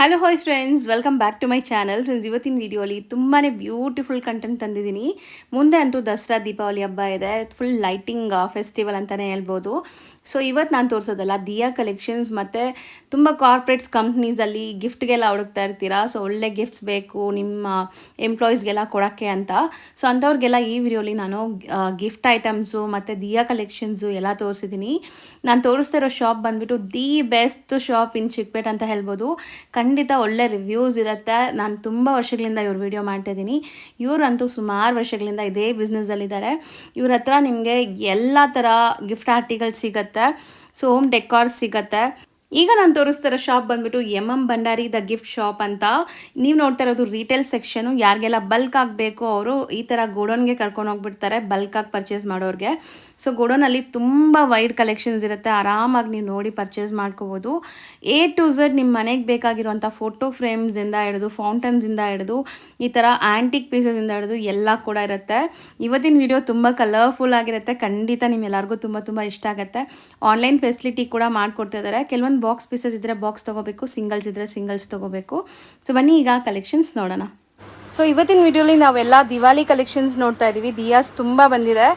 Hello hi friends, welcome back to my channel. Friends, ಇವತ್ತಿನ ವಿಡಿಯೋಲಿ ತುಂಬಾ ಬ್ಯೂಟಿಫುಲ್ ಕಂಟೆಂಟ್ ತಂದಿದ್ದೀನಿ. ಮುಂದೆ ಅಂತೂ ದಸರಾ ದೀಪಾವಳಿ ಹಬ್ಬ ಇದೆ. ಫುಲ್ ಲೈಟಿಂಗ್ ಫೆಸ್ಟಿವಲ್ ಅಂತಲೇ ಹೇಳ್ಬೋದು. ಸೊ ಇವತ್ತು ನಾನು ತೋರಿಸೋದಲ್ಲ ದಿಯಾ ಕಲೆಕ್ಷನ್ಸ್, ಮತ್ತು ತುಂಬ ಕಾರ್ಪೊರೇಟ್ಸ್ ಕಂಪ್ನೀಸಲ್ಲಿ ಗಿಫ್ಟ್ಗೆಲ್ಲ ಹುಡುಕ್ತಾ ಇರ್ತೀರಾ. ಸೊ ಒಳ್ಳೆ ಗಿಫ್ಟ್ಸ್ ಬೇಕು ನಿಮ್ಮ ಎಂಪ್ಲಾಯೀಸ್ಗೆಲ್ಲ ಕೊಡೋಕ್ಕೆ ಅಂತ. ಸೊ ಅಂಥವ್ರಿಗೆಲ್ಲ ಈ ವಿಡಿಯೋಲಿ ನಾನು ಗಿಫ್ಟ್ ಐಟಮ್ಸು ಮತ್ತು ದಿಯಾ ಕಲೆಕ್ಷನ್ಸು ಎಲ್ಲ ತೋರಿಸಿದ್ದೀನಿ. ನಾನು ತೋರಿಸ್ತಾ ಇರೋ ಶಾಪ್ ಬಂದುಬಿಟ್ಟು ದಿ ಬೆಸ್ಟ್ ಶಾಪ್ ಇನ್ ಚಿಕ್ಪೇಟ್ ಅಂತ ಹೇಳ್ಬೋದು. ಖಂಡಿತ ಒಳ್ಳೆ ರಿವ್ಯೂಸ್ ಇರುತ್ತೆ. ನಾನು ತುಂಬ ವರ್ಷಗಳಿಂದ ಇವ್ರ ವಿಡಿಯೋ ಮಾಡ್ತಾಯಿದ್ದೀನಿ. ಇವರಂತೂ ಸುಮಾರು ವರ್ಷಗಳಿಂದ ಇದೇ ಬಿಸ್ನೆಸ್ಸಲ್ಲಿದ್ದಾರೆ. ಇವ್ರ ಹತ್ರ ನಿಮಗೆ ಎಲ್ಲ ಥರ ಗಿಫ್ಟ್ ಆರ್ಟಿಕಲ್ಸ್ ಸಿಗುತ್ತೆ. ಸೊ ಹೋಮ್ ಡೆಕಾರ್ಸ್ ಸಿಗುತ್ತೆ. ಈಗ ನಾನು ತೋರಿಸ್ತಿರೋ ಶಾಪ್ ಬಂದ್ಬಿಟ್ಟು ಭಂಡಾರಿ ದ ಗಿಫ್ಟ್ ಶಾಪ್ ಅಂತ. ನೀವು ನೋಡ್ತಾ ಇರೋದು ರಿಟೇಲ್ ಸೆಕ್ಷನು. ಯಾರಿಗೆಲ್ಲ ಬಲ್ಕ್ ಆಗಬೇಕು ಅವರು ಈ ಥರ ಗೋಡೌನ್ಗೆ ಕರ್ಕೊಂಡು ಹೋಗ್ಬಿಡ್ತಾರೆ, ಬಲ್ಕಾಗಿ ಪರ್ಚೇಸ್ ಮಾಡೋರಿಗೆ. ಸೊ ಗೋಡೌನಲ್ಲಿ ತುಂಬ ವೈಡ್ ಕಲೆಕ್ಷನ್ಸ್ ಇರುತ್ತೆ. ಆರಾಮಾಗಿ ನೀವು ನೋಡಿ ಪರ್ಚೇಸ್ ಮಾಡ್ಕೋಬೋದು. A to Z ನಿಮ್ಮ ಮನೆಗೆ ಬೇಕಾಗಿರುವಂಥ ಫೋಟೋ ಫ್ರೇಮ್ಸಿಂದ ಹಿಡಿದು ಫೌಂಟನ್ಸಿಂದ ಹಿಡಿದು ಈ ಥರ ಆ್ಯಂಟಿಕ್ ಪೀಸಸಿಂದ ಹಿಡಿದು ಎಲ್ಲ ಕೂಡ ಇರುತ್ತೆ. ಇವತ್ತಿನ ವಿಡಿಯೋ ತುಂಬ ಕಲರ್ಫುಲ್ ಆಗಿರುತ್ತೆ. ಖಂಡಿತ ನಿಮ್ಮೆಲ್ಲರಿಗೂ ತುಂಬ ಇಷ್ಟ ಆಗುತ್ತೆ. ಆನ್ಲೈನ್ ಫೆಸಿಲಿಟಿ ಕೂಡ ಮಾಡಿಕೊಡ್ತಿದ್ದಾರೆ. ಕೆಲವೊಂದು ಬಾಕ್ಸ್ ಪೀಸಸ್ ಇದ್ದರೆ ಬಾಕ್ಸ್ ತೊಗೋಬೇಕು, ಸಿಂಗಲ್ಸ್ ಇದ್ದರೆ ಸಿಂಗಲ್ಸ್ ತೊಗೋಬೇಕು. ಸೊ ಬನ್ನಿ ಈಗ ಕಲೆಕ್ಷನ್ಸ್ ನೋಡೋಣ. ಸೊ ಇವತ್ತಿನ ವಿಡಿಯೋಲಿ ನಾವೆಲ್ಲ ದಿವಾಲಿ ಕಲೆಕ್ಷನ್ಸ್ ನೋಡ್ತಾ ಇದ್ದೀವಿ. ದಿಯಾಸ್ ತುಂಬ ಬಂದಿದೆ.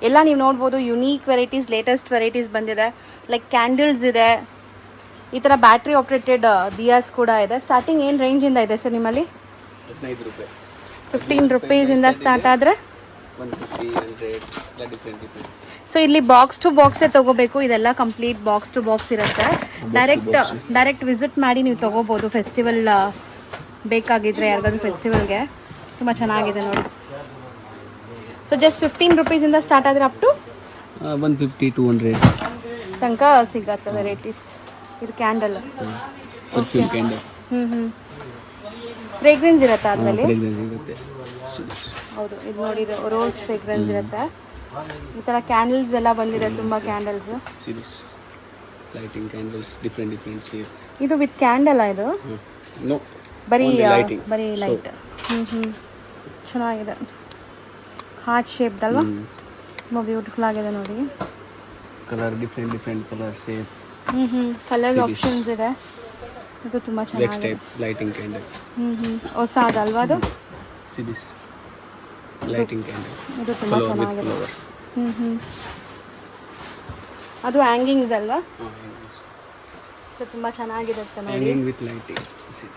ಎಲ್ಲ ನೀವು ನೋಡ್ಬೋದು, ಯುನೀಕ್ ವೆರೈಟೀಸ್, ಲೇಟೆಸ್ಟ್ ವೆರೈಟೀಸ್ ಬಂದಿದೆ. ಲೈಕ್ ಕ್ಯಾಂಡಲ್ಸ್ ಇದೆ, ಈ ಥರ ಬ್ಯಾಟ್ರಿ ಆಪ್ರೇಟೆಡ್ ದಿಯಾಸ್ ಕೂಡ ಇದೆ. ಸ್ಟಾರ್ಟಿಂಗ್ ಏನು ರೇಂಜಿಂದ ಇದೆ ಸರ್ ನಿಮ್ಮಲ್ಲಿ? 15 ರುಪೀಸಿಂದ ಸ್ಟಾರ್ಟ್ ಆದರೆ ಸೊ ಇಲ್ಲಿ ಬಾಕ್ಸ್ ಟು ಬಾಕ್ಸೇ ತೊಗೋಬೇಕು. ಇದೆಲ್ಲ ಕಂಪ್ಲೀಟ್ ಬಾಕ್ಸ್ ಟು ಬಾಕ್ಸ್ ಇರುತ್ತೆ. ಡೈರೆಕ್ಟ್ ವಿಸಿಟ್ ಮಾಡಿ ನೀವು ತೊಗೋಬೋದು. ಫೆಸ್ಟಿವಲ್ ಬೇಕಾಗಿದ್ದರೆ ಯಾರಿಗಾದ್ರೂ ಫೆಸ್ಟಿವಲ್ಗೆ ತುಂಬ ಚೆನ್ನಾಗಿದೆ ನೋಡಿ. ಸೊ ಜಸ್ಟ್ 15 ರುಪೀಸಿಂದ ಸ್ಟಾರ್ಟ್ ಆದರೆ ಅಪ್ ಟು 150-200 ತನಕ ಸಿಗತ್ತೆ ವೆರೈಟೀಸ್. ಇದು ಕ್ಯಾಂಡಲ್, ಫ್ರೇಗ್ರೆನ್ಸ್ ಇರುತ್ತೆ ಅದರಲ್ಲಿ. ಹೌದು, ಇದು ನೋಡಿ ರೋಸ್ ಫ್ರೇಗ್ರೆನ್ಸ್ ಇರುತ್ತೆ. ಈ ಥರ ಕ್ಯಾಂಡಲ್ಸ್ ಎಲ್ಲ ಬಂದಿದೆ, ತುಂಬ candles. Lighting candles different shape. ಇದು ವಿತ್ ಕ್ಯಾಂಡಲ್ ಇದು? ನೋ, ಬರೀ ಲೈಟ್. ಚೆನ್ನಾಗಿದೆ. ಹಾರ್ಟ್ ಶೇಪ್ದಲ್ವಾ? ತುಂಬ ಬ್ಯೂಟಿಫುಲ್ ಆಗಿದೆ ನೋಡಿ. Colour different colour shape. Colour options ಇದೆ. ಇದು ತುಂಬ ಚೆನ್ನಾಗಿದೆ. Next type lighting candle. ಹೊಸದಲ್ವಾ ಅದು? Series lighting candle. ಇದು ತುಂಬ ಚೆನ್ನಾಗಿದೆ. ಅದು ಹ್ಯಾಂಗಿಂಗ್ಸ್ ಅಲ್ವಾ? ಸೊ ತುಂಬ ಚೆನ್ನಾಗಿರುತ್ತೆ ನೋಡಿ. Hanging with lighting.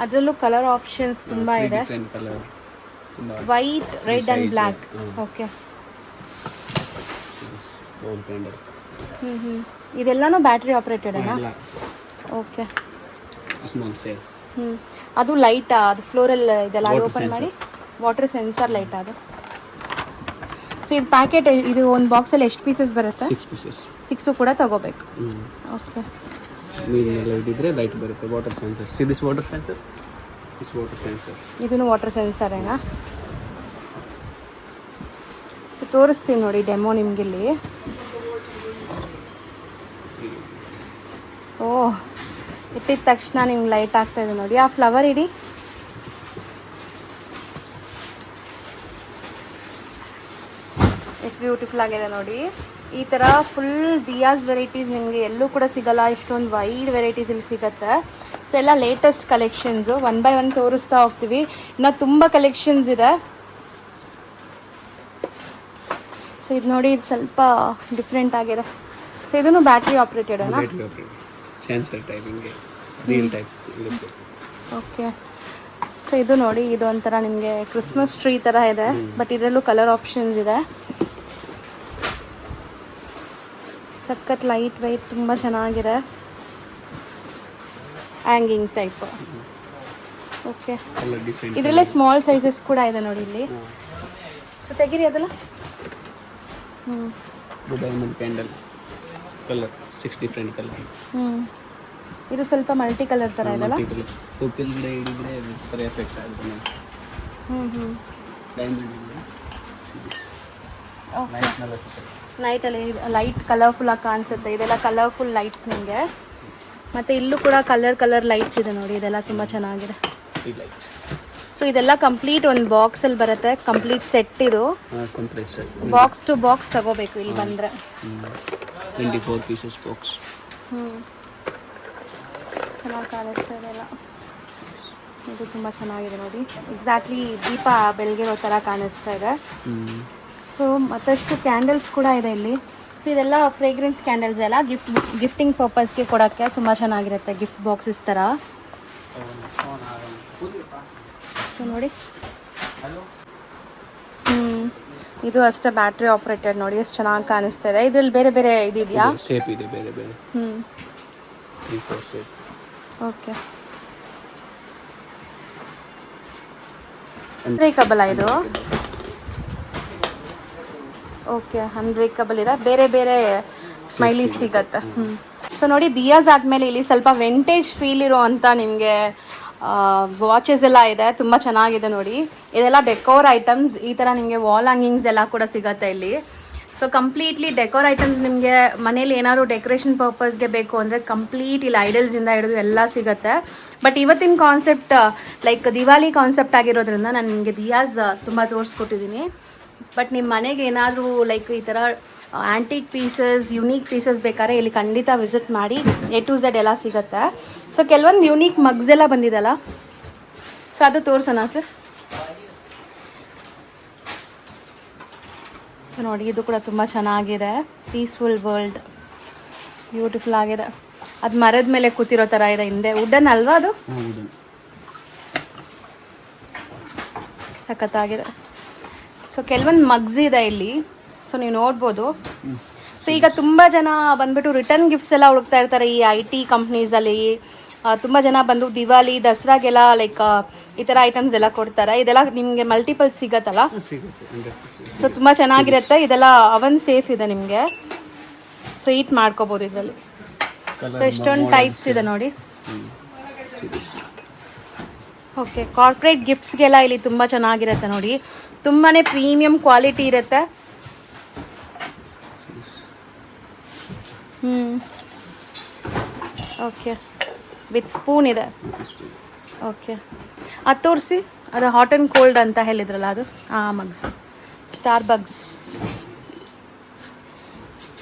ಅದರಲ್ಲೂ ಕಲರ್ ಆಪ್ಷನ್ಸ್ ತುಂಬ ಇದೆ. Different colour, white, red and black. Okay. Bowl candle. ಇದೆಲ್ಲನೂ ಬ್ಯಾಟ್ರಿ ಆಪ್ರೇಟೆಡ್ ಅಲ್ಲ? ಓಕೆ. Small sale. ಅದು ಲೈಟಾ? ಅದು ಫ್ಲೋರಲ್ ಇದೆಲ್ಲ ಅದು ಓಪನ್ ಮಾಡಿ ವಾಟರ್ ಸೆನ್ಸರ್ ಲೈಟ್ ಅದು. ಸೊ ಇದು ಪ್ಯಾಕೆಟ್, ಇದು ಒಂದು ಬಾಕ್ಸಲ್ಲಿ ಎಷ್ಟು ಪೀಸಸ್ ಬರುತ್ತೆ? 6 ಪೀಸಸ್. 6 ಕೂಡ ತಗೋಬೇಕು. ಓಕೆ. ನೀರೆಲ್ಲ ಇದ್ದಿದ್ರೆ ಲೈಟ್ ಬರುತ್ತೆ. Water sensor. See this water sensor. This water sensor. ಇದನ್ನು ವಾಟರ್ ಸೆನ್ಸರ್ ಏನಾ? ಸೊ ತೋರಿಸ್ತೀನಿ ನೋಡಿ ಡೆಮೋ ನಿಮಗಿಲ್ಲಿ. ಓಹ್, ಇಟ್ಟಿದ ತಕ್ಷಣ ನಿಮ್ಗೆ ಲೈಟ್ ಆಗ್ತಾ ಇದೆ ನೋಡಿ. ಆ ಫ್ಲವರ್ ಇಡಿ. ಎಷ್ಟು ಬ್ಯೂಟಿಫುಲ್ ಆಗಿದೆ ನೋಡಿ. ಈ ಥರ ಫುಲ್ ದಿಯಾಸ್ ವೆರೈಟೀಸ್ ನಿಮಗೆ ಎಲ್ಲೂ ಕೂಡ ಸಿಗಲ್ಲ. ಇಷ್ಟೊಂದು ವೈಡ್ ವೆರೈಟೀಸ್ ಇಲ್ಲಿ ಸಿಗುತ್ತೆ. ಸೊ ಎಲ್ಲ ಲೇಟೆಸ್ಟ್ ಕಲೆಕ್ಷನ್ಸು. 1 by 1 ತೋರಿಸ್ತಾ ಹೋಗ್ತೀವಿ. ಇನ್ನು ತುಂಬ ಕಲೆಕ್ಷನ್ಸ್ ಇದೆ. ಸೊ ಇದು ನೋಡಿ, ಇದು ಸ್ವಲ್ಪ ಡಿಫ್ರೆಂಟ್ ಆಗಿದೆ. ಸೊ ಇದನ್ನು ಬ್ಯಾಟ್ರಿ ಆಪ್ರೇಟೆಡ್ ಅಲ್ಲ? ಸೆನ್ಸರ್ ಟೈಪ್, ಹಿಂಗೆ ರೀಲ್ ಟೈಪ್ ಇರುತ್ತೆ. ಓಕೆ. ಸೊ ಇದು ನೋಡಿ, ಇದು ಒಂಥರ ನಿಮಗೆ ಕ್ರಿಸ್ಮಸ್ ಟ್ರೀ ಥರ ಇದೆ. ಬಟ್ ಇದರಲ್ಲೂ ಕಲರ್ ಆಪ್ಷನ್ಸ್ ಇದೆ. ಸಖತ್ ಲೈಟ್ ವೈಟ್, ತುಂಬ ಚೆನ್ನಾಗಿದೆ. Hanging type. ಓಕೆ. ಇದರಲ್ಲೇ ಸ್ಮಾಲ್ ಸೈಜಸ್ ಕೂಡ ಇದೆ ನೋಡಿ ಇಲ್ಲಿ. ಸೊ ತೆಗೀರಿ ಅದೆಲ್ಲ. Diamond candle colour 6 different colour. ಇದು ಸ್ವಲ್ಪ ಮಲ್ಟಿ ಕಲರ್ ಥರ ಇದೆಲ್ಲ. ಕೆಳಗಡೆ ಹಿಡಿದ್ರೆ ಥರ ಎಫೆಕ್ಟ್ ಆಗುತ್ತೆ. ಡೈಮಂಡ್ ನೈಟಲ್ಲಿ ಲೈಟ್ ಕಲರ್ಫುಲ್ ಆಗಿ ಕಾಣಿಸುತ್ತೆ. ಇದೆಲ್ಲ ಕಲರ್ಫುಲ್ ಲೈಟ್ಸ್ ನಿಮಗೆ. ಮತ್ತು ಇಲ್ಲೂ ಕೂಡ ಕಲರ್ ಲೈಟ್ಸ್ ಇದೆ ನೋಡಿ. ಇದೆಲ್ಲ ತುಂಬ ಚೆನ್ನಾಗಿದೆ. ಸೊ ಇದೆಲ್ಲ ಕಂಪ್ಲೀಟ್ ಒಂದು ಬಾಕ್ಸಲ್ಲಿ ಬರುತ್ತೆ. ಕಂಪ್ಲೀಟ್ ಸೆಟ್ ಇದು. ಬಾಕ್ಸ್ ಟು ಬಾಕ್ಸ್ ತಗೋಬೇಕು ಇಲ್ಲಿ ಬಂದರೆ. 24 ಪೀಸಸ್ ಬಾಕ್ಸ್. ಚೆನ್ನಾಗಿ ಕಾಣಿಸ್ತಾ ಇದೆಲ್ಲ. ಇದು ತುಂಬ ಚೆನ್ನಾಗಿದೆ ನೋಡಿ, ಎಕ್ಸಾಕ್ಟ್ಲಿ ದೀಪ ಬೆಳಗಿರೋ ಥರ ಕಾಣಿಸ್ತಾ ಇದೆ. ಸೊ ಮತ್ತಷ್ಟು ಕ್ಯಾಂಡಲ್ಸ್ ಕೂಡ ಇದೆ ಇಲ್ಲಿ. ಸೊ ಇದೆಲ್ಲ ಫ್ರೇಗ್ರೆನ್ಸ್ ಕ್ಯಾಂಡಲ್ಸ್ ಎಲ್ಲ ಗಿಫ್ಟಿಂಗ್ ಪರ್ಪಸ್ಗೆ ಕೊಡೋಕ್ಕೆ ತುಂಬ ಚೆನ್ನಾಗಿರುತ್ತೆ, ಗಿಫ್ಟ್ ಬಾಕ್ಸಸ್ ಥರ. ಸೊ ನೋಡಿ, ಇದು ಅಷ್ಟೇ ಬ್ಯಾಟ್ರಿ ಆಪ್ರೇಟೆಡ್ ನೋಡಿ, ಎಷ್ಟು ಚೆನ್ನಾಗಿ ಕಾಣಿಸ್ತಾ ಇದೆ. ಇದರಲ್ಲಿ ಬೇರೆ ಬೇರೆ ಇದೆಯಾ? ಶೇಪ್ ಇದೆ ಬೇರೆ ಬೇರೆ. ಓಕೆ, ಅನ್ಬ್ರೇಕಬಲ್ ಇದು. ಓಕೆ, ಅನ್ಬ್ರೇಕಬಲ್ ಇದೆ, ಬೇರೆ ಬೇರೆ ಸ್ಮೈಲೀಸ್ ಸಿಗತ್ತೆ. ಸೊ ನೋಡಿ, ದಿಯಾಸ್ ಆದಮೇಲೆ ಇಲ್ಲಿ ಸ್ವಲ್ಪ ವೆಂಟೇಜ್ ಫೀಲ್ ಇರೋ ಅಂತ ನಿಮಗೆ ವಾಚಸ್ ಎಲ್ಲ ಇದೆ, ತುಂಬ ಚೆನ್ನಾಗಿದೆ ನೋಡಿ. ಇದೆಲ್ಲ ಡೆಕೋರ್ ಐಟಮ್ಸ್, ಈ ಥರ ನಿಮಗೆ ವಾಲ್ ಹ್ಯಾಂಗಿಂಗ್ಸ್ ಎಲ್ಲ ಕೂಡ ಸಿಗತ್ತೆ ಇಲ್ಲಿ. ಸೊ ಕಂಪ್ಲೀಟ್ಲಿ ಡೆಕೋರ್ ಐಟಮ್ಸ್ ನಿಮಗೆ ಮನೇಲಿ ಏನಾದ್ರು ಡೆಕೋರೇಷನ್ ಪರ್ಪಸ್ಗೆ ಬೇಕು ಅಂದರೆ ಕಂಪ್ಲೀಟ್ ಇಲ್ಲಿ ಐಡಲ್ಸಿಂದ ಹಿಡಿದು ಎಲ್ಲ ಸಿಗುತ್ತೆ. ಬಟ್ ಇವತ್ತಿನ ಕಾನ್ಸೆಪ್ಟ್ ಲೈಕ್ ದಿವಾಲಿ ಕಾನ್ಸೆಪ್ಟ್ ಆಗಿರೋದ್ರಿಂದ ನಾನು ನಿಮಗೆ ದಿಯಾಸ್ ತುಂಬ ತೋರಿಸ್ಕೊಟ್ಟಿದ್ದೀನಿ. ಬಟ್ ನಿಮ್ಮ ಮನೆಗೆ ಏನಾದರೂ ಲೈಕ್ ಈ ಥರ ಆ್ಯಂಟಿಕ್ ಪೀಸಸ್, ಯುನೀಕ್ ಪೀಸಸ್ ಬೇಕಾದ್ರೆ ಇಲ್ಲಿ ಖಂಡಿತ ವಿಸಿಟ್ ಮಾಡಿ. A to Z ಎಲ್ಲ ಸಿಗುತ್ತೆ. ಸೊ ಕೆಲವೊಂದು ಯುನೀಕ್ ಮಗ್ಸ್ ಎಲ್ಲ ಬಂದಿದೆಲ್ಲ, ಸೊ ಅದು ತೋರಿಸೋಣ ಸರ್. ಸೊ ನೋಡಿ, ಇದು ಕೂಡ ತುಂಬ ಚೆನ್ನಾಗಿದೆ, ಪೀಸ್ಫುಲ್ ವರ್ಲ್ಡ್, ಬ್ಯೂಟಿಫುಲ್ ಆಗಿದೆ. ಅದು ಮರದ ಮೇಲೆ ಕೂತಿರೋ ಥರ ಇದೆ, ಹಿಂದೆ ವುಡನ್ ಅಲ್ವಾ ಅದು? ಸಖತ್ತಾಗಿದೆ. ಸೊ ಕೆಲವೊಂದು ಮಗ್ಸ್ ಇದೆ ಇಲ್ಲಿ, ಸೊ ನೀವು ನೋಡ್ಬೋದು. ಸೊ ಈಗ ತುಂಬ ಜನ ಬಂದ್ಬಿಟ್ಟು ರಿಟರ್ನ್ ಗಿಫ್ಟ್ಸ್ ಎಲ್ಲ ಹುಡುಕ್ತಾ ಇರ್ತಾರೆ ಈ IT ಕಂಪ್ನೀಸಲ್ಲಿ. ತುಂಬ ಜನ ಬಂದು ದಿವಾಲಿ, ದಸರಾಗೆಲ್ಲ ಲೈಕ್ ಈ ಥರ ಐಟಮ್ಸ್ ಎಲ್ಲ ಕೊಡ್ತಾರೆ. ಇದೆಲ್ಲ ನಿಮಗೆ ಮಲ್ಟಿಪಲ್ ಸಿಗತ್ತಲ್ಲ, ಸೊ ತುಂಬ ಚೆನ್ನಾಗಿರುತ್ತೆ. ಇದೆಲ್ಲ ಅವನ್ ಸೇಫ್ ಇದೆ ನಿಮಗೆ, ಸೊ ಈಟ್ ಮಾಡ್ಕೋಬೋದು ಇದರಲ್ಲಿ. ಸೊ ಎಷ್ಟೊಂದು ಟೈಪ್ಸ್ ಇದೆ ನೋಡಿ. ಓಕೆ, ಕಾರ್ಪೊರೇಟ್ ಗಿಫ್ಟ್ಸ್ಗೆಲ್ಲ ಇಲ್ಲಿ ತುಂಬ ಚೆನ್ನಾಗಿರುತ್ತೆ ನೋಡಿ, ತುಂಬಾ ಪ್ರೀಮಿಯಂ ಕ್ವಾಲಿಟಿ ಇರುತ್ತೆ. ಓಕೆ, ವಿತ್ ಸ್ಪೂನ್ ಇದೆ. ಓಕೆ, ಅದು ತೋರಿಸಿ, ಅದು ಹಾಟ್ ಆ್ಯಂಡ್ ಕೋಲ್ಡ್ ಅಂತ ಹೇಳಿದ್ರಲ್ಲ ಅದು. Mugs, star bugs.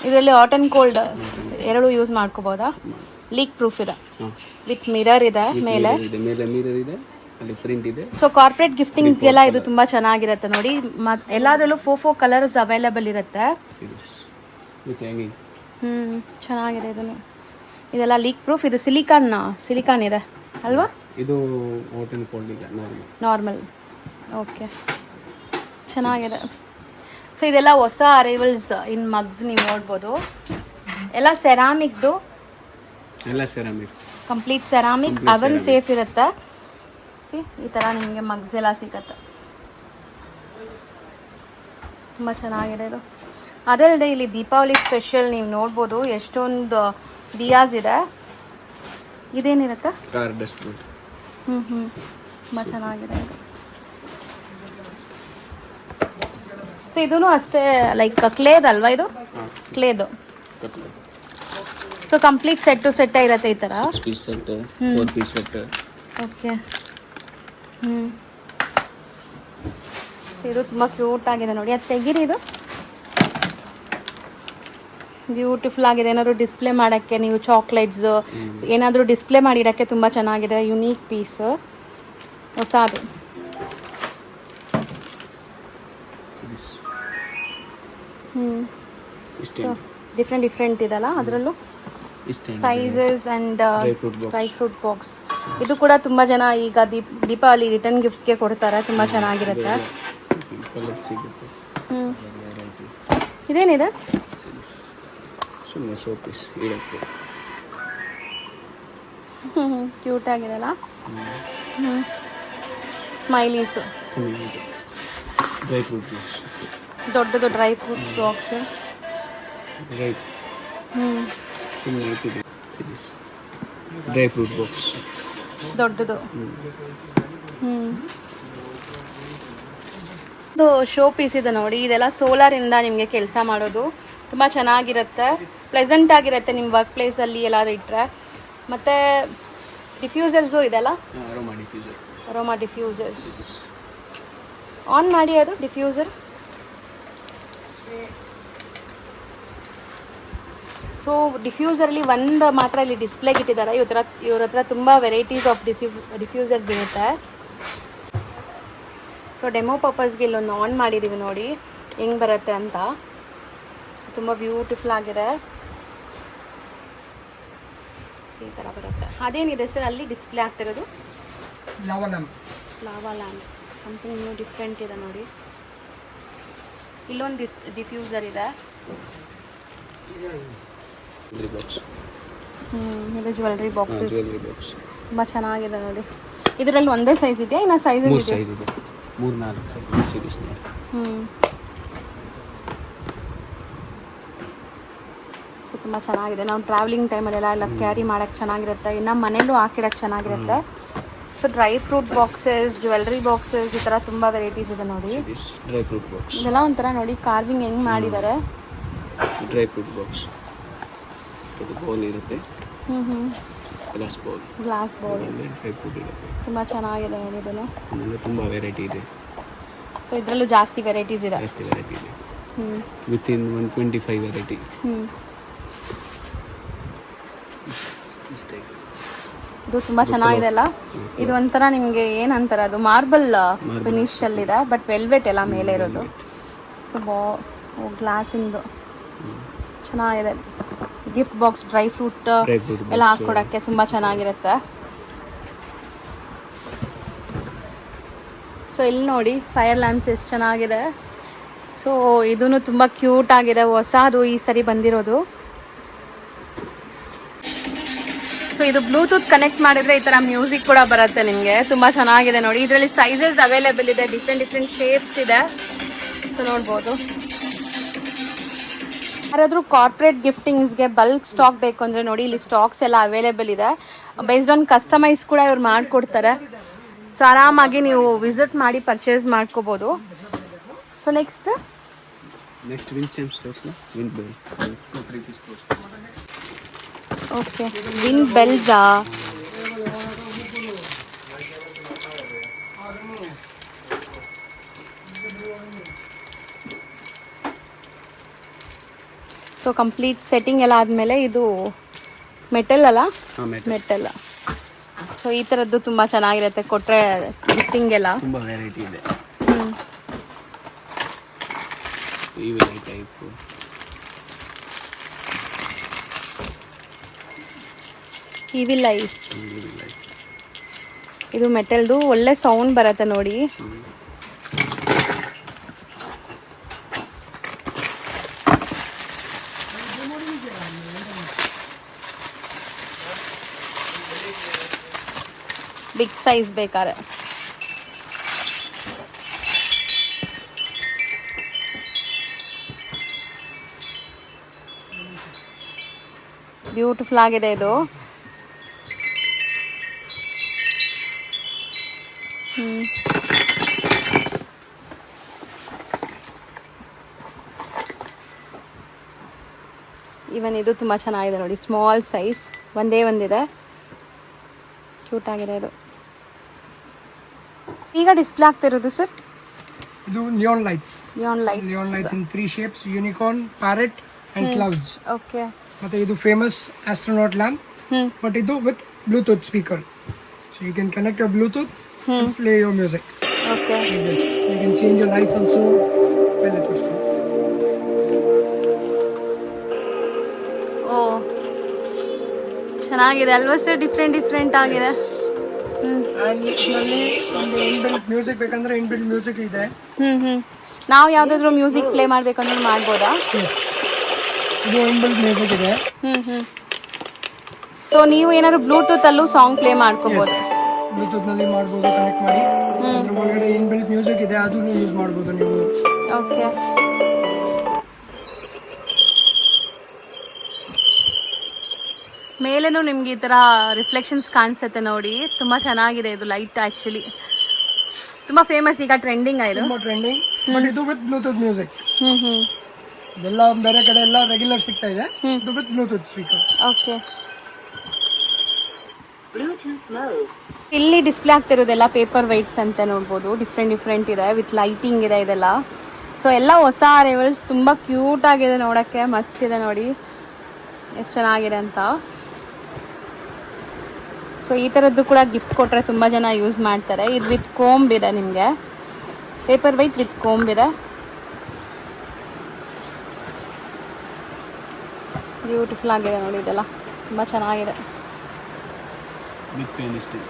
ಇದರಲ್ಲಿ ಹಾಟ್ ಆ್ಯಂಡ್ ಕೋಲ್ಡ್ ಎರಡು ಯೂಸ್ ಮಾಡ್ಕೋಬೋದಾ? ಲೀಕ್ ಪ್ರೂಫ್ ಇದೆ, ವಿತ್ ಮಿರರ್ ಇದೆ ಮೇಲೆ. ಸೊ ಕಾರ್ಪೊರೇಟ್ ಗಿಫ್ಟಿಂಗ್ಗೆಲ್ಲ ಇದು ತುಂಬ ಚೆನ್ನಾಗಿರುತ್ತೆ ನೋಡಿ. ಎಲ್ಲದರಲ್ಲೂ 4 ಕಲರ್ಸ್ ಅವೈಲೇಬಲ್ ಇರುತ್ತೆ. ಚೆನ್ನಾಗಿದೆ ಇದನ್ನು. ಇದೆಲ್ಲ ಲೀಕ್ ಪ್ರೂಫ್. ಇದು ಸಿಲಿಕಾನ್ ಇದೆ ಅಲ್ವಾ? ಇದು ನಾರ್ಮಲ್. ಓಕೆ, ಚೆನ್ನಾಗಿದೆ. ಸೊ ಇದೆಲ್ಲ ಹೊಸ ಅರೈವಲ್ಸ್ ಇನ್ ಮಗ್ಸ್, ನೀವು ನೋಡ್ಬೋದು. ಎಲ್ಲ ಸೆರಾಮಿಕ್ದು, ಕಂಪ್ಲೀಟ್ ಸೆರಾಮಿಕ್, ಅವನ್ ಸೇಫ್ ಇರುತ್ತೆ. ಈ ಥರ ನಿಮಗೆ ಮಗ್ಸ್ ಎಲ್ಲ ಸಿಗತ್ತೆ, ತುಂಬ ಚೆನ್ನಾಗಿದೆ ಇದು. ಅದಲ್ಲದೆ ಇಲ್ಲಿ ದೀಪಾವಳಿ ಸ್ಪೆಷಲ್ ನೀವು ನೋಡ್ಬೋದು, ಎಷ್ಟೊಂದು ದಿಯಾಸ್ ಇದೆ. ಇದೇನಿರುತ್ತೆ? ತುಂಬ ಚೆನ್ನಾಗಿದೆ ಇದು. ಸೊ ಇದೂ ಅಷ್ಟೇ ಲೈಕ್ ಕ್ಲೇದಲ್ವಾ ಇದು? ಕ್ಲೇದು. So complete set to set ಇರುತ್ತೆ ಈ ಥರ. ಓಕೆ. ಸೊ ಇದು ತುಂಬ ಕ್ಯೂಟ್ ಆಗಿದೆ ನೋಡಿ. ಅದು ತೆಗೀರಿ, ಇದು ಬ್ಯೂಟಿಫುಲ್ ಆಗಿದೆ. ಏನಾದರೂ ಡಿಸ್ಪ್ಲೇ ಮಾಡೋಕ್ಕೆ, ನೀವು ಚಾಕ್ಲೇಟ್ಸ್ ಏನಾದರೂ ಡಿಸ್ಪ್ಲೇ ಮಾಡಿಡೋಕ್ಕೆ ತುಂಬ ಚೆನ್ನಾಗಿದೆ. ಯುನೀಕ್ ಪೀಸ್, ಹೊಸದು. ಸೊ ಡಿಫ್ರೆಂಟ್ ಇದೆಲ್ಲ, ಅದರಲ್ಲೂ sizes and dry fruit box. ಇದು ಕೂಡ ತುಂಬ ಜನ ಈಗ ದೀಪಾವಳಿ ರಿಟರ್ನ್ ಗಿಫ್ಟ್ಸ್ಗೆ ಕೊಡ್ತಾರೆ, ತುಂಬ ಚೆನ್ನಾಗಿರುತ್ತೆ. ಇದೇನಿದೆ? ಕ್ಯೂಟ್ ಆಗಿದೆಲ್ಲ. ಸ್ಮೈಲೀಸು, ದೊಡ್ಡದು dry fruit box. Dry fruit box ದೊಡ್ಡದು. ಇದು ಶೋ ಪೀಸ್ ಇದೆ ನೋಡಿ. ಇದೆಲ್ಲ ಸೋಲಾರಿಂದ ನಿಮಗೆ ಕೆಲಸ ಮಾಡೋದು, ತುಂಬ ಚೆನ್ನಾಗಿರುತ್ತೆ, ಪ್ಲೆಸೆಂಟ್ ಆಗಿರುತ್ತೆ ನಿಮ್ಮ ವರ್ಕ್ ಪ್ಲೇಸಲ್ಲಿ ಎಲ್ಲಾದ್ರೂ ಇಟ್ಟರೆ. ಮತ್ತು ಡಿಫ್ಯೂಸರ್ಸು ಇದೆಲ್ಲ, ಅರೋಮಾ ಡಿಫ್ಯೂಸರ್ಸ್. ಆನ್ ಮಾಡಿ, ಅದು ಡಿಫ್ಯೂಸರ್. ಸೊ ಡಿಫ್ಯೂಸರಲ್ಲಿ ಒಂದು ಮಾತ್ರ ಇಲ್ಲಿ ಡಿಸ್ಪ್ಲೇಗೆ ಇಟ್ಟಿದ್ದಾರೆ. ಇವ್ರ ಹತ್ರ ತುಂಬ ವೆರೈಟೀಸ್ ಆಫ್ ಡಿಫ್ಯೂಸರ್ಸ್ ಇರುತ್ತೆ. ಸೊ ಡೆಮೋ ಪರ್ಪಸ್ಗೆ ಇಲ್ಲೊಂದು ಆನ್ ಮಾಡಿದ್ದೀವಿ ನೋಡಿ ಹೆಂಗೆ ಬರುತ್ತೆ ಅಂತ. ತುಂಬ ಬ್ಯೂಟಿಫುಲ್ ಆಗಿದೆ. ಈ ಥರ ಬರುತ್ತೆ. ಅದೇನಿದೆ ಸರ್ ಅಲ್ಲಿ ಡಿಸ್ಪ್ಲೇ ಆಗ್ತಿರೋದು? Lava lamp something new different ಇದೆ ನೋಡಿ. ಇಲ್ಲೊಂದು ಡಿಫ್ಯೂಸರ್ ಇದೆ. ಇದು ಜ್ಯುವೆಲ್ರಿ ಬಾಕ್ಸಸ್ ತುಂಬ ಚೆನ್ನಾಗಿದೆ ನೋಡಿ. ಇದರಲ್ಲಿ ಒಂದೇ ಸೈಜ್ ಇದೆಯಾ ಇನ್ನು ಸೈಜಸ್ ಇದೆ? 3-4 ಸೈಜ್. ಸೊ ತುಂಬ ಚೆನ್ನಾಗಿದೆ. ನಾವು ಟ್ರಾವೆಲಿಂಗ್ ಟೈಮಲ್ಲೆಲ್ಲ ಕ್ಯಾರಿ ಮಾಡೋಕ್ಕೆ ಚೆನ್ನಾಗಿರುತ್ತೆ. ಇನ್ನು ಮನೇಲೂ ಹಾಕಿಡೋಕ್ಕೆ ಚೆನ್ನಾಗಿರುತ್ತೆ. So dry fruit boxes, jewellery boxes, ಈ ಥರ ತುಂಬ ವೆರೈಟೀಸ್ ಇದೆ ನೋಡಿ. ಡ್ರೈ ಫ್ರೂಟ್ ಬಾಕ್ಸ್ ಇದೆಲ್ಲ ಒಂಥರ ನೋಡಿ ಕಾರ್ವಿಂಗ್ ಹೆಂಗೆ ಮಾಡಿದ್ದಾರೆ. ಡ್ರೈ ಫ್ರೂಟ್ ಬಾಕ್ಸ್ ಇದು ಬೌಲ್ ಇರುತ್ತೆ. ಗ್ಲಾಸ್ ಬೌಲ್ ಡ್ರೈ ಫ್ರೂಟ್ ಇರುತ್ತೆ. ತುಂಬ ಚೆನ್ನಾಗಿದೆ ನೋಡಿ. ಇದನ್ನು ತುಂಬ ವೆರೈಟಿ ಇದೆ. ಸೊ ಇದರಲ್ಲೂ ಜಾಸ್ತಿ ವೆರೈಟೀಸ್ ಇದೆ. Within 125 variety. ಇದು ತುಂಬ ಚೆನ್ನಾಗಿದೆ ಅಲ್ಲ. ಇದು ಒಂಥರ ನಿಮಗೆ ಏನಂತಾರೆ, ಅದು ಮಾರ್ಬಲ್ ಫಿನಿಶಲ್ಲಿದೆ ಬಟ್ ವೆಲ್ವೆಟ್ ಎಲ್ಲ ಮೇಲೆ ಇರೋದು. ಸೊ ಗ್ಲಾಸಿಂದು ಚೆನ್ನಾಗಿದೆ. ಗಿಫ್ಟ್ ಬಾಕ್ಸ್, ಡ್ರೈ ಫ್ರೂಟ್ ಎಲ್ಲ ಹಾಕ್ಕೊಡೋಕ್ಕೆ ತುಂಬ ಚೆನ್ನಾಗಿರುತ್ತೆ. ಸೊ ಇಲ್ಲಿ ನೋಡಿ ಫೈರ್ ಲ್ಯಾಂಪ್ಸ್ ಎಷ್ಟು ಚೆನ್ನಾಗಿದೆ. ಸೊ ಇದೂ ತುಂಬ ಕ್ಯೂಟ್ ಆಗಿದೆ. ಹೊಸದು ಈ ಸರಿ ಬಂದಿರೋದು. ಸೊ ಇದು ಬ್ಲೂಟೂತ್ ಕನೆಕ್ಟ್ ಮಾಡಿದರೆ ಈ ಥರ ಮ್ಯೂಸಿಕ್ ಕೂಡ ಬರುತ್ತೆ ನಿಮಗೆ. ತುಂಬ ಚೆನ್ನಾಗಿದೆ ನೋಡಿ. ಇದರಲ್ಲಿ ಸೈಜಸ್ ಅವೈಲೇಬಲ್ ಇದೆ. ಡಿಫ್ರೆಂಟ್ ಶೇಪ್ಸ್ ಇದೆ. ಸೊ ನೋಡ್ಬೋದು. ಯಾರಾದರೂ ಕಾರ್ಪೊರೇಟ್ ಗಿಫ್ಟಿಂಗ್ಸ್ಗೆ ಬಲ್ಕ್ ಸ್ಟಾಕ್ ಬೇಕು ಅಂದರೆ ನೋಡಿ ಇಲ್ಲಿ ಸ್ಟಾಕ್ಸ್ ಎಲ್ಲ ಅವೈಲೇಬಲ್ ಇದೆ. ಬೇಸ್ಡ್ ಆನ್ ಕಸ್ಟಮೈಸ್ ಕೂಡ ಇವ್ರು ಮಾಡಿಕೊಡ್ತಾರೆ. ಸೊ ಆರಾಮಾಗಿ ನೀವು ವಿಸಿಟ್ ಮಾಡಿ ಪರ್ಚೇಸ್ ಮಾಡ್ಕೋಬೋದು. ಸೊ ನೆಕ್ಸ್ಟ್ ಓಕೆ ವಿನ್ ಬೆಲ್ಸಾ. ಸೊ ಕಂಪ್ಲೀಟ್ ಸೆಟ್ಟಿಂಗ್ ಎಲ್ಲ ಆದಮೇಲೆ ಇದು ಮೆಟಲ್ ಅಲ್ಲ, ಮೆಟಲ್. ಸೊ ಈ ಥರದ್ದು ತುಂಬ ಚೆನ್ನಾಗಿರುತ್ತೆ ಕೊಟ್ಟರೆ ಗಿಫ್ಟಿಂಗ್ ಎಲ್ಲ. ತುಂಬ ವೆರೈಟಿ ಇದೆ. ಇವಿಲ್ಲ. ಇದು ಮೆಟಲ್ದು ಒಳ್ಳೆ ಸೌಂಡ್ ಬರುತ್ತೆ ನೋಡಿ. ಬಿಗ್ ಸೈಜ್ ಬೇಕಾದ್ರೆ. ಬ್ಯೂಟಿಫುಲ್ ಆಗಿದೆ ಇದು. ಇವನ್ ಇದು ತುಂಬ ಚೆನ್ನಾಗಿದೆ ನೋಡಿ. ಸ್ಮಾಲ್ ಸೈಜ್ ಒಂದೇ ಒಂದಿದೆ. ಕ್ಯೂಟ್ ಆಗಿದೆ ಇದು. ಈಗ ಡಿಸ್ಪ್ಲೇ ಆಗ್ತಿರೋದು ಸರ್ ಇದು neon lights. Neon lights in 3 shapes: unicorn, parrot and clouds. Okay. ಮತ್ತೆ ಇದು ಫೇಮಸ್ ಆಸ್ಟ್ರೋನಾಟ್ ಲ್ಯಾಂಪ್. ಬಟ್ ಇದು with Bluetooth speaker. So you can connect your Bluetooth and play your music. Okay. Like this. You can change your lights also. ಓ ಚೆನ್ನಾಗಿದೆ ಅಲ್ವಾ sir? Different ಆಗಿದೆ. And ಇದರಲ್ಲಿ ಒಂದು inbuilt music ಬೇಕಂದ್ರೆ inbuilt music ಇದೆ. ನಾವು ಯಾವುದಾದ್ರೂ ಮ್ಯೂಸಿಕ್ ಪ್ಲೇ ಮಾಡಬೇಕಂದ್ರೆ ಮಾಡ್ಬೋದಾ? ಎಸ್, ಇದು ಇನ್ಬಿಲ್ಟ್ ಮ್ಯೂಸಿಕ್ ಇದೆ. ಸೊ ನೀವು ಏನಾದ್ರು ಬ್ಲೂಟೂತ್ ಅಲ್ಲೂ ಸಾಂಗ್ ಪ್ಲೇ ಮಾಡ್ಕೋಬಹುದು. ಬ್ಲೂಟೂತ್ ನಲ್ಲಿ ಮಾಡಬಹುದು ಕನೆಕ್ಟ್ ಮಾಡಿ. ಅದ್ರ ಒಳಗಡೆ ಇನ್ಬಿಲ್ಟ್ ಮ್ಯೂಸಿಕ್ ಇದೆ, ಅದನ್ನು ಯೂಸ್ ಮಾಡಬಹುದು ನೀವು. ಓಕೆ. ಮೇಲೇನು ನಿಮ್ಗೆ ಈ ತರ ರಿಫ್ಲೆಕ್ಷನ್ಸ್ ಕಾಣಿಸುತ್ತೆ ನೋಡಿ. ತುಂಬಾ ಚೆನ್ನಾಗಿದೆ ಇದು ಲೈಟ್. ಆಕ್ಚುಲಿ ತುಂಬಾ ಫೇಮಸ್, ಈಗ ಟ್ರೆಂಡಿಂಗ್ ಆಯ್ತು. ತುಂಬಾ ಟ್ರೆಂಡಿಂಗ್. ಬಟ್ ಇದು ವಿತ್ ಬ್ಲೂಟೂತ್ ಮ್ಯೂಸಿಕ್. ಇದೆಲ್ಲ ಬೇರೆ ಕಡೆ ಎಲ್ಲ ರೆಗ್ಯುಲರ್ ಸಿಗ್ತಾ ಇದೆ. ಇದು ವಿತ್ ಬ್ಲೂಟೂತ್ ಸ್ಪೀಕರ್. ಓಕೆ. ಇಲ್ಲಿ ಡಿಸ್ಪ್ಲೇ ಆಗ್ತಿರೋದೆಲ್ಲ ಪೇಪರ್ ವೈಟ್ಸ್ ಅಂತ ನೋಡ್ಬೋದು. ಡಿಫ್ರೆಂಟ್ ಇದೆ, ವಿತ್ ಲೈಟಿಂಗ್ ಇದೆ ಇದೆಲ್ಲ. ಸೊ ಎಲ್ಲ ಹೊಸ ಅರೈವಲ್ಸ್, ತುಂಬ ಕ್ಯೂಟ್ ಆಗಿದೆ ನೋಡೋಕ್ಕೆ, ಮಸ್ತ್ ಇದೆ ನೋಡಿ. ಎಷ್ಟು ಚೆನ್ನಾಗಿದೆ ಅಂತ. ಸೊ ಈ ಥರದ್ದು ಕೂಡ ಗಿಫ್ಟ್ ಕೊಟ್ಟರೆ ತುಂಬ ಜನ ಯೂಸ್ ಮಾಡ್ತಾರೆ. ಇದು ವಿತ್ ಕೋಂಬ್ ಇದೆ ನಿಮಗೆ, ಪೇಪರ್ ವೈಟ್ ವಿತ್ ಕೋಂಬ್ ಇದೆ. ಬ್ಯೂಟಿಫುಲ್ ಆಗಿದೆ ನೋಡಿ, ಇದೆಲ್ಲ ತುಂಬ ಚೆನ್ನಾಗಿದೆ. Big pen stick.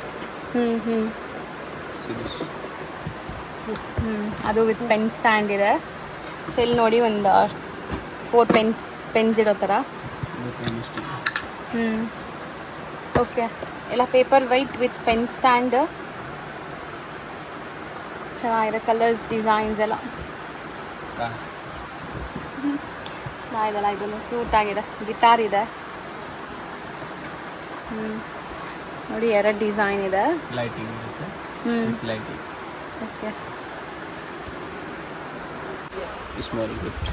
See this. ಅದು ವಿತ್ ಪೆನ್ ಸ್ಟ್ಯಾಂಡ್ ಇದೆ. ಸೊ ಇಲ್ಲಿ ನೋಡಿ ಒಂದು 4 ಪೆನ್ಸ್ ಇರೋ ಥರ. Big pen stick. ಓಕೆ, ಎಲ್ಲ paper white with pen stand. ಚೆನ್ನಾಗಿದೆ, ಕಲರ್ಸ್ ಡಿಸೈನ್ಸ್ ಎಲ್ಲ Car. ಚೆನ್ನಾಗಿದೆಲ್ಲ. ಇದನ್ನು ಕ್ಯೂಟ್ ಆಗಿದೆ. ಗಿಟಾರ್ ಇದೆ ನೋಡಿ, 2 ಡಿಸೈನ್ ಇದೆ. Lighting ಇರುತ್ತೆ. With lighting. Okay, Small gift.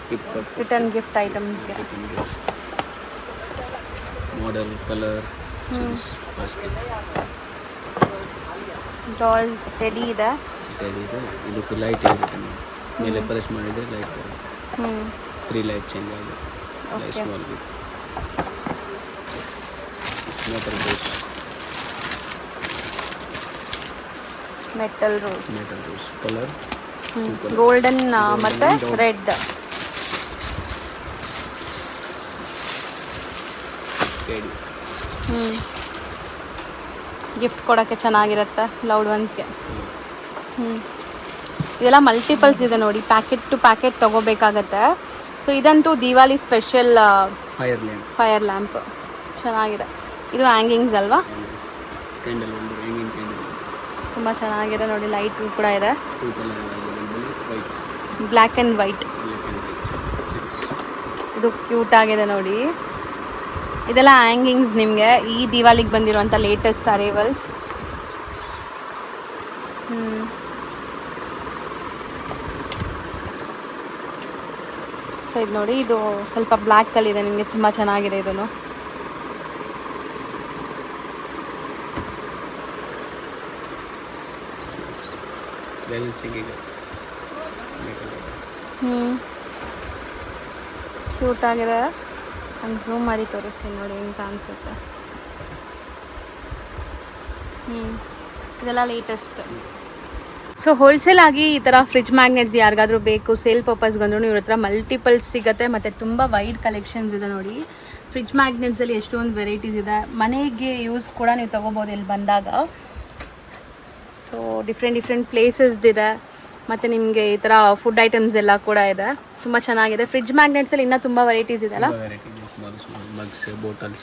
Gift purpose. Return gift ಐಟಮ್ಸ್ಗೆ. Return gifts. Model, color. See this basket. Doll teddy ಇದೆ. ಇದೆ. ಇದಕ್ಕೆ ಲೈಟ್ ಇರುತ್ತೆ ನೋಡಿ. ಮೇಲೆ ಪ್ರೆಸ್ ಮಾಡಿದರೆ ಲೈಟ್ ಬರುತ್ತೆ. 3 ಲೈಟ್ ಚೇಂಜ್ ಆಗುತ್ತೆ. Okay. Small gift. metal rose. Metal rose, Metal rose. Color. Golden ಮತ್ತು dot. ರೆಡ್. Teddy. ಗಿಫ್ಟ್ ಕೊಡೋಕ್ಕೆ ಚೆನ್ನಾಗಿರುತ್ತೆ ಲೌಡ್ ಒನ್ಸ್ಗೆ. ಇದೆಲ್ಲ ಮಲ್ಟಿಪಲ್ಸ್ ಇದೆ ನೋಡಿ, ಪ್ಯಾಕೆಟ್ ಟು ಪ್ಯಾಕೆಟ್ ತೊಗೋಬೇಕಾಗತ್ತೆ. ಸೊ ಇದಂತೂ Diwali special Fire lamp. Fire lamp, ಚೆನ್ನಾಗಿದೆ. ಇದು ಹ್ಯಾಂಗಿಂಗ್ಸ್ ಅಲ್ವಾ, Candle ಒಂದು hanging candle. ತುಂಬ ಚೆನ್ನಾಗಿದೆ ನೋಡಿ. ಲೈಟ್ ಕೂಡ ಇದೆ, 2 color available. White. Black and white. Black and white. See this. ಇದು ಕ್ಯೂಟ್ ಆಗಿದೆ ನೋಡಿ. ಇದೆಲ್ಲ ಹ್ಯಾಂಗಿಂಗ್ಸ್ ನಿಮಗೆ ಈ ದಿವಾಲಿಗೆ ಬಂದಿರುವಂಥ ಲೇಟೆಸ್ಟ್ ಅರೈವಲ್ಸ್. ಸೊ ಇದು ನೋಡಿ, ಇದು ಸ್ವಲ್ಪ ಬ್ಲ್ಯಾಕಲ್ಲಿದೆ ನಿಮಗೆ, ತುಂಬ ಚೆನ್ನಾಗಿದೆ ಇದನ್ನು. Balancing ಇದೆ. ಕ್ಯೂಟ್ ಆಗಿದೆ. ನಾನು ಝೂಮ್ ಮಾಡಿ ತೋರಿಸ್ತೀನಿ ನೋಡಿ ಹೆಂಗೆ ಕಾಣಿಸುತ್ತೆ. ಇದೆಲ್ಲ ಲೇಟೆಸ್ಟ್. ಸೊ ಹೋಲ್ಸೇಲ್ ಆಗಿ ಈ ಥರ ಫ್ರಿಜ್ ಮ್ಯಾಗ್ನೆಟ್ಸ್ ಯಾರಿಗಾದ್ರೂ ಬೇಕು ಸೇಲ್ ಪರ್ಪಸ್ಗಂದ್ರೂ ಇವ್ರ ಹತ್ರ ಮಲ್ಟಿಪಲ್ಸ್ ಸಿಗುತ್ತೆ, ಮತ್ತು ತುಂಬ ವೈಡ್ ಕಲೆಕ್ಷನ್ಸ್ ಇದೆ ನೋಡಿ. ಫ್ರಿಜ್ ಮ್ಯಾಗ್ನೆಟ್ಸಲ್ಲಿ ಎಷ್ಟೊಂದು ವೆರೈಟೀಸ್ ಇದೆ. ಮನೆಗೆ ಯೂಸ್ ಕೂಡ ನೀವು ತೊಗೋಬೋದು ಇಲ್ಲಿ ಬಂದಾಗ. ಸೊ ಡಿಫ್ರೆಂಟ್ ಪ್ಲೇಸಸ್ದಿದೆ, ಮತ್ತು ನಿಮಗೆ ಈ ಥರ ಫುಡ್ ಐಟಮ್ಸ್ ಎಲ್ಲ ಕೂಡ ಇದೆ. ತುಂಬ ಚೆನ್ನಾಗಿದೆ. ಫ್ರಿಜ್ ಮ್ಯಾಗ್ನೆಟ್ಸಲ್ಲಿ ಇನ್ನೂ ತುಂಬ ವೆರೈಟೀಸ್ ಇದೆಲ್ಲ. Small mugs, bottles.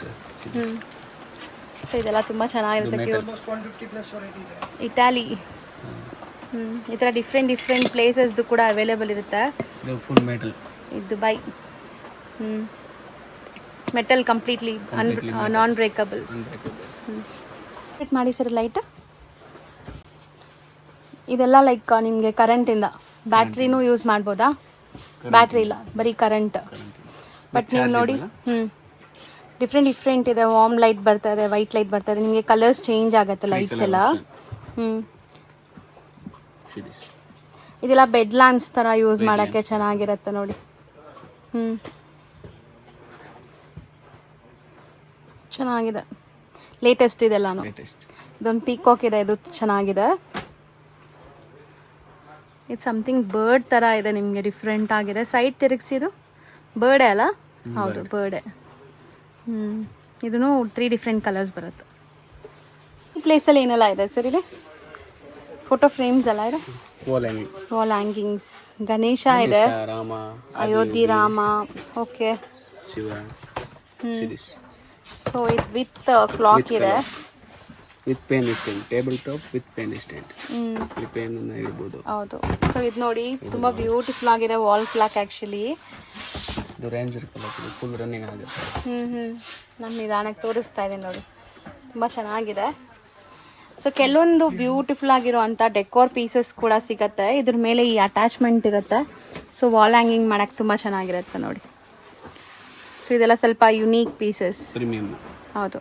ಸೊ ಇದೆಲ್ಲ ತುಂಬ ಚೆನ್ನಾಗಿರುತ್ತೆ. Almost 150 plus varieties are. Italy, ಈ ಥರ ಡಿಫ್ರೆಂಟ್ ಪ್ಲೇಸಸ್ದು ಕೂಡ ಅವೈಲೇಬಲ್ ಇರುತ್ತೆ. ಇದು ಫುಲ್ ಮೆಟಲ್. ಇದು ದುಬೈ. ಮೆಟಲ್ ಕಂಪ್ಲೀಟ್ಲಿ ನಾನ್ ಬ್ರೇಕಬಲ್. ಫಿಟ್ ಮಾಡಿ ಸರ್ ಲೈಟ್. ಇದೆಲ್ಲ ಲೈಕ್ ನಿಮಗೆ ಕರೆಂಟಿಂದ, ಬ್ಯಾಟ್ರಿನೂ ಯೂಸ್ ಮಾಡ್ಬೋದಾ? ಬ್ಯಾಟ್ರಿ ಇಲ್ಲ, ಬರೀ ಕರೆಂಟ್. ಬಟ್ ನೀವು ನೋಡಿ ಡಿಫ್ರೆಂಟ್ ಇದೆ. ವಾರ್ಮ್ ಲೈಟ್ ಬರ್ತಾ ಇದೆ, ವೈಟ್ ಲೈಟ್ ಬರ್ತಾ ಇದೆ. ನಿಮಗೆ ಕಲರ್ಸ್ ಚೇಂಜ್ ಆಗುತ್ತೆ ಲೈಟ್ಸ್ ಎಲ್ಲ. ಇದೆಲ್ಲ ಬೆಡ್ ಲ್ಯಾಂಪ್ಸ್ ಥರ ಯೂಸ್ ಮಾಡೋಕ್ಕೆ ಚೆನ್ನಾಗಿರುತ್ತೆ ನೋಡಿ. ಚೆನ್ನಾಗಿದೆ, ಲೇಟೆಸ್ಟ್ ಇದೆಲ್ಲಾನು. ಇದೊಂದು ಪೀಕಾಕ್ ಇದೆ, ಇದು ಚೆನ್ನಾಗಿದೆ. ಇದು ಸಮಥಿಂಗ್ ಬರ್ಡ್ ಥರ ಇದೆ, ನಿಮಗೆ ಡಿಫ್ರೆಂಟ್ ಆಗಿದೆ. ಸೈಡ್ ತಿರುಗಿಸಿದು ಬರ್ಡೇ ಅಲ್ಲ? ಹೌದು, ಬರ್ಡೇ. ಇದೂ 3 ಡಿಫ್ರೆಂಟ್ ಕಲರ್ಸ್ ಬರುತ್ತೆ. ಈ ಪ್ಲೇಸಲ್ಲಿ ಏನೆಲ್ಲ ಇದೆ ಸರ್? ಇದೆ ಫೋಟೋ ಫ್ರೇಮ್ಸ್ ಎಲ್ಲ ಇದೆ, ವಾಲ್ ಹ್ಯಾಂಗಿಂಗ್ಸ್. ಗಣೇಶ ಇದೆ, ರಾಮ, ಅಯೋಧ್ಯೆ ರಾಮ. ಓಕೆ, ಶಿವ. ಸೊ ಇದು ವಿತ್ ಕ್ಲಾಕ್ ಇದೆ. With pen stand, table top with pen stand. ಈ ಪೆನ್ ಅನ್ನು ಇಡಬಹುದು. ಹೌದು. ಸೊ ಇದು ನೋಡಿ, ತುಂಬ ಬ್ಯೂಟಿಫುಲ್ ಆಗಿದೆ ವಾಲ್ ಕ್ಲಾಕ್. ಆ್ಯಕ್ಚುಲಿ ಇದು ರೇಂಜರ್ ಕಲರ್, ಫುಲ್ ರನ್ನಿಂಗ್ ಆಗುತ್ತೆ. ನಾನು ನಿಧಾನಕ್ಕೆ ತೋರಿಸ್ತಾ ಇದ್ದೀನಿ ನೋಡಿ, ತುಂಬ ಚೆನ್ನಾಗಿದೆ. ಸೊ ಕೆಲವೊಂದು ಬ್ಯೂಟಿಫುಲ್ ಆಗಿರುವಂಥ ಡೆಕೋರ್ ಪೀಸಸ್ ಕೂಡ ಸಿಗುತ್ತೆ. ಇದ್ರ ಮೇಲೆ ಈ ಅಟ್ಯಾಚ್ಮೆಂಟ್ ಇರುತ್ತೆ. ಸೊ ವಾಲ್ ಹ್ಯಾಂಗಿಂಗ್ ಮಾಡೋಕ್ಕೆ ತುಂಬ ಚೆನ್ನಾಗಿರುತ್ತೆ ನೋಡಿ. ಸೊ ಇದೆಲ್ಲ ಸ್ವಲ್ಪ ಯುನೀಕ್ ಪೀಸಸ್. ಪ್ರೀಮಿಯಂ. ಹೌದು.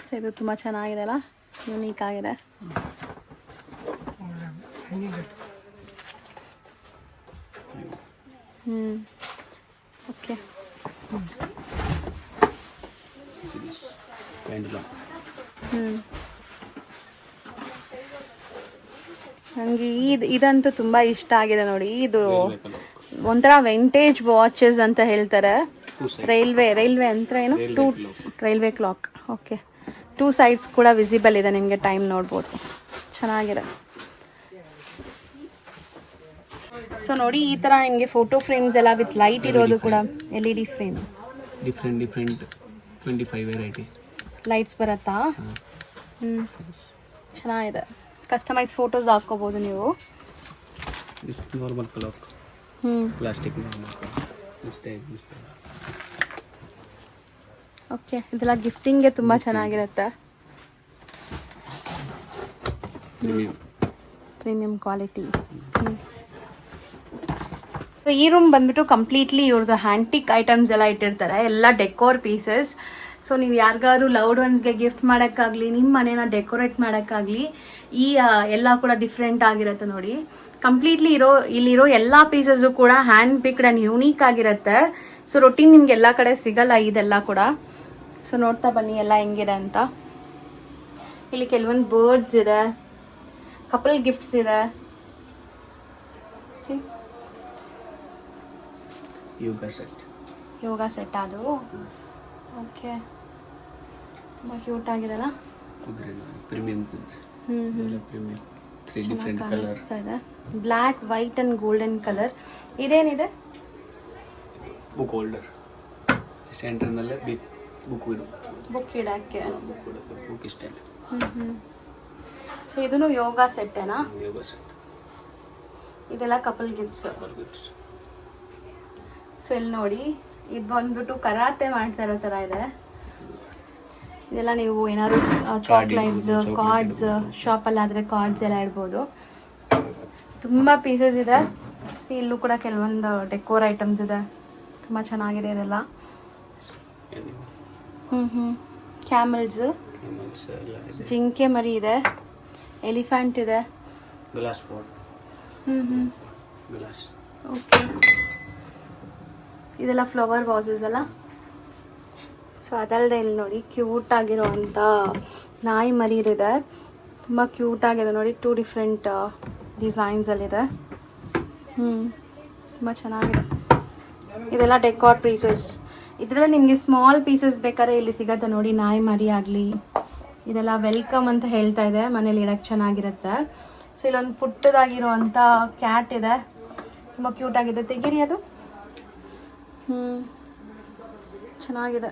ಸೊ ಇದು ತುಂಬ ಚೆನ್ನಾಗಿದೆ ಅಲ್ಲ, ಯುನೀಕ್ ಆಗಿದೆ. ಓಕೆ. See this pendulum. ನನಗೆ ಇದಂತೂ ತುಂಬ ಇಷ್ಟ ಆಗಿದೆ ನೋಡಿ. ಇದು Railway clock. ಒಂಥರ ವಿಂಟೇಜ್ ವಾಚಸ್ ಅಂತ ಹೇಳ್ತಾರೆ. Two side. ರೈಲ್ವೆ ಅಂತ ಏನು, ರೈಲ್ವೆ ಕ್ಲಾಕ್. ಓಕೆ, 2 ಸೈಡ್ಸ್ ಕೂಡ ವಿಸಿಬಲ್ ಇದೆ, ನಿಮಗೆ ಟೈಮ್ ನೋಡ್ಬೋದು. ಚೆನ್ನಾಗಿದೆ. ಸೊ ನೋಡಿ, ಈ ಥರ ನಿಮಗೆ ಫೋಟೋ ಫ್ರೇಮ್ಸ್ ಎಲ್ಲ ವಿತ್ ಲೈಟ್ ಇರೋದು ಕೂಡ LED frame. Different 25 variety. Lights ಬರುತ್ತಾ? ಚೆನ್ನಾಗಿದೆ. ಕಸ್ಟಮೈಸ್ ಫೋಟೋಸ್ ಹಾಕ್ಕೋಬೋದು ನೀವು. This normal clock. Plastic normal clock. This type. Okay, ಇದೆಲ್ಲ ಗಿಫ್ಟಿಂಗ್ಗೆ ತುಂಬ ಚೆನ್ನಾಗಿರುತ್ತೆ. Premium quality. ಸೊ ಈ ರೂಮ್ ಬಂದ್ಬಿಟ್ಟು ಕಂಪ್ಲೀಟ್ಲಿ ಇವ್ರದ್ದು ಹ್ಯಾಂಟಿಕ್ ಐಟಮ್ಸ್ ಎಲ್ಲ ಇಟ್ಟಿರ್ತಾರೆ, ಎಲ್ಲ ಡೆಕೋರ್ ಪೀಸಸ್. ಸೊ ನೀವು ಯಾರಿಗಾದ್ರು ಲವ್ಡ್ ಒನ್ಸ್ಗೆ ಗಿಫ್ಟ್ ಮಾಡೋಕ್ಕಾಗಲಿ, ನಿಮ್ಮ ಮನೇನ ಡೆಕೋರೇಟ್ ಮಾಡೋಕ್ಕಾಗಲಿ, ಈ ಎಲ್ಲ ಕೂಡ ಡಿಫ್ರೆಂಟ್ ಆಗಿರುತ್ತೆ ನೋಡಿ. ಕಂಪ್ಲೀಟ್ಲಿ ಇಲ್ಲಿರೋ ಎಲ್ಲ ಪೀಸಸ್ಸು ಕೂಡ ಹ್ಯಾಂಡ್ ಪಿಕ್ಡ್ ಆ್ಯಂಡ್ ಯೂನಿಕ್ ಆಗಿರುತ್ತೆ. ಸೊ ರೊಟೀನ್ ನಿಮ್ಗೆ ಎಲ್ಲ ಕಡೆ ಸಿಗಲ್ಲ ಇದೆಲ್ಲ ಕೂಡ. ಸೊ ನೋಡ್ತಾ ಬನ್ನಿ ಎಲ್ಲ ಹೆಂಗಿದೆ ಅಂತ. ಇಲ್ಲಿ ಕೆಲವೊಂದು ಬರ್ಡ್ಸ್ ಇದೆ, ಕಪಲ್ ಗಿಫ್ಟ್ಸ್ ಇದೆ. ಯೋಗ ಸೆಟ್ ಅದು. ಓಕೆ, ತುಂಬ ಕ್ಯೂಟ್ ಆಗಿದೆಲ್ಲ. ಪ್ರೀಮಿಯಂ ಕುದ್ರೆ. ಪ್ರೀಮಿಯಂ 3 ಡಿಫರೆಂಟ್ ಕಲರ್ ಇದೆ. Black, white and golden colour. ಇದೇನಿದೆ? Book holder. ಸೆಂಟರ್ನಲ್ಲೇ ಬಿಗ್ ಬುಕ್ ಇಡು, ಬುಕ್ ಇಡಕ್ಕೆ. Book stand. ಸೊ ಇದನ್ನು ಯೋಗ ಸೆಟ್ಟೇನಾ? ಯೋಗ ಸೆಟ್. ಇದೆಲ್ಲ ಕಪಲ್ ಗಿಫ್ಟ್ಸ್. ಸೊ ಇಲ್ಲಿ ನೋಡಿ, ಇದು ಬಂದ್ಬಿಟ್ಟು ಕರಾತೆ ಮಾಡ್ತಾ ಇರೋ ಥರ ಇದೆ. ಇದೆಲ್ಲ ನೀವು ಏನಾದ್ರು ಚಾಕ್ಲೇಟ್ಸ್, ಕಾರ್ಡ್ಸ್, ಶಾಪಲ್ಲಾದರೆ ಕಾರ್ಡ್ಸ್ ಎಲ್ಲ ಇಡ್ಬೋದು. ತುಂಬ ಪೀಸಸ್ ಇದೆ. ಇಲ್ಲೂ ಕೂಡ ಕೆಲವೊಂದು ಡೆಕೋರ್ ಐಟಮ್ಸ್ ಇದೆ, ತುಂಬ ಚೆನ್ನಾಗಿದೆ ಇದೆಲ್ಲ. ಕ್ಯಾಮಲ್ಸ್, ಜಿಂಕೆ ಮರಿ ಇದೆ, ಎಲಿಫೆಂಟ್ ಇದೆ, ಗ್ಲಾಸ್ ಪಾಟ್. ಗ್ಲಾಸ್. ಓಕೆ, ಇದೆಲ್ಲ ಫ್ಲವರ್ ವಾಸಸ್ ಅಲ್ಲ. ಸೊ ಅದಲ್ಲದೆ ಇಲ್ಲಿ ನೋಡಿ ಕ್ಯೂಟ್ ಆಗಿರೋವಂಥ ನಾಯಿ ಮರಿ ಇದೆ, ತುಂಬ ಕ್ಯೂಟ್ ಆಗಿದೆ ನೋಡಿ. 2 ಡಿಫ್ರೆಂಟ್ ಡಿಸೈನ್ಸಲ್ಲಿದೆ. ತುಂಬ ಚೆನ್ನಾಗಿದೆ. ಇದೆಲ್ಲ ಡೆಕೋರ್ ಪೀಸಸ್. ಇದರಲ್ಲಿ ನಿಮಗೆ ಸ್ಮಾಲ್ ಪೀಸಸ್ ಬೇಕಾದ್ರೆ ಇಲ್ಲಿ ಸಿಗತ್ತೆ ನೋಡಿ. ನಾಯಿ ಮರಿ ಆಗಲಿ, ಇದೆಲ್ಲ ವೆಲ್ಕಮ್ ಅಂತ ಹೇಳ್ತಾ ಇದೆ, ಮನೇಲಿ ಇಡಕ್ಕೆ ಚೆನ್ನಾಗಿರುತ್ತೆ. ಸೊ ಇಲ್ಲೊಂದು ಪುಟ್ಟದಾಗಿರೋವಂಥ ಕ್ಯಾಟ್ ಇದೆ, ತುಂಬ ಕ್ಯೂಟ್ ಆಗಿದೆ. ತೆಗೀರಿ ಅದು. ಚೆನ್ನಾಗಿದೆ.